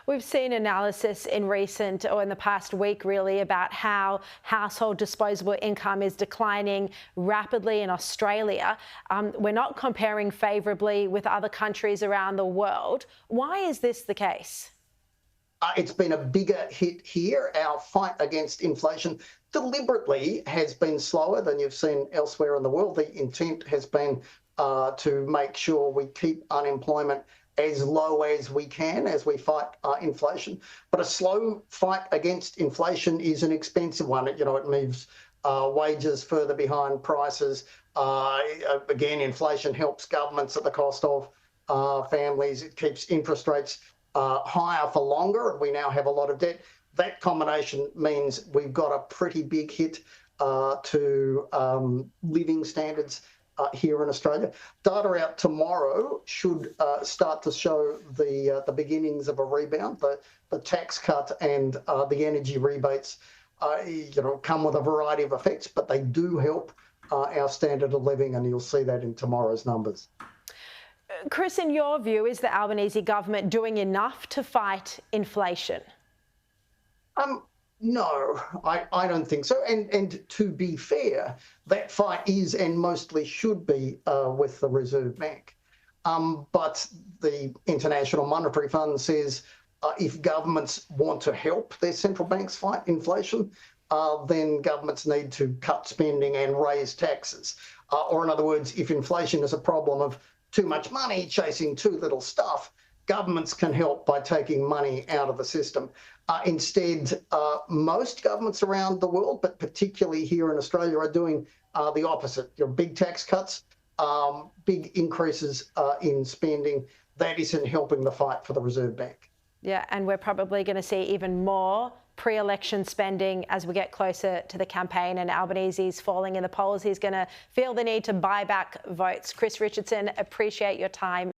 We've seen analysis in the past week really about how household disposable income is declining rapidly in Australia. We're not comparing favourably with other countries around the world. Why is this the case? It's been a bigger hit here. Our fight against inflation deliberately has been slower than you've seen elsewhere in the world. The intent has been to make sure we keep unemployment as low as we can as we fight inflation. But a slow fight against inflation is an expensive one. It moves wages further behind prices. Again, inflation helps governments at the cost of families. It keeps interest rates higher for longer, and we now have a lot of debt. That combination means we've got a pretty big hit to living standards here in Australia. Data out tomorrow should start to show the beginnings of a rebound. The tax cut and the energy rebates, come with a variety of effects, but they do help our standard of living, and you'll see that in tomorrow's numbers. Chris, in your view, is the Albanese government doing enough to fight inflation? No, I don't think so. And to be fair, that fight is and mostly should be with the Reserve Bank. But the International Monetary Fund says if governments want to help their central banks fight inflation, then governments need to cut spending and raise taxes. Or in other words, if inflation is a problem of too much money chasing too little stuff, governments can help by taking money out of the system. Instead, most governments around the world, but particularly here in Australia, are doing the opposite. Big tax cuts, big increases in spending. That isn't helping the fight for the Reserve Bank. Yeah, and we're probably going to see even more pre-election spending as we get closer to the campaign, and Albanese's falling in the polls. He's going to feel the need to buy back votes. Chris Richardson, appreciate your time.